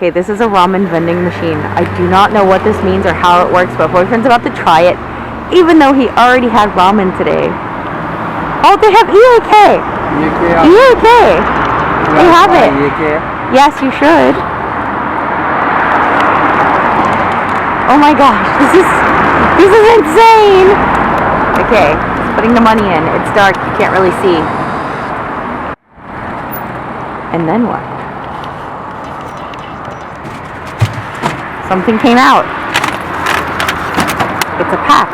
Okay, this is a ramen vending machine. I do not know what this means or how it works, but boyfriend's about to try it, even though he already had ramen today. Oh, they have EAK! EAK! They have it. Yes, you should. Oh my gosh, this is insane! Okay, he's putting the money in. It's dark, you can't really see. And then what? Something came out. It's a pack.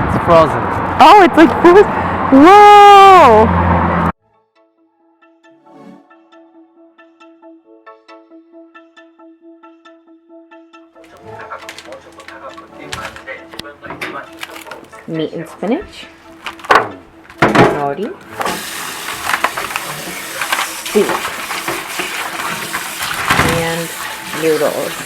It's frozen. Oh, it's like frozen. Whoa! Meat and spinach. Nori. Soup. And noodles.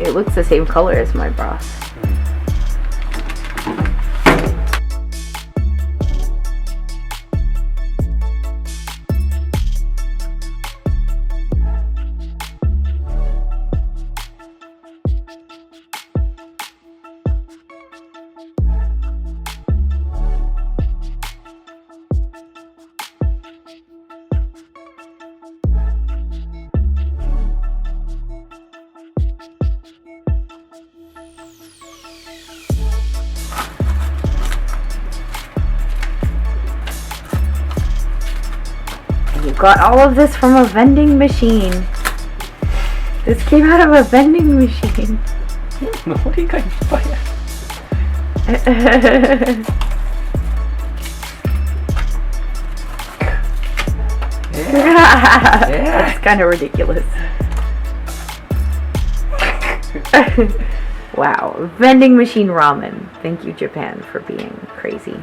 It looks the same color as my broth. You got all of this from a vending machine. This came out of a vending machine. That's kind of ridiculous. Wow, vending machine ramen. Thank you, Japan, for being crazy.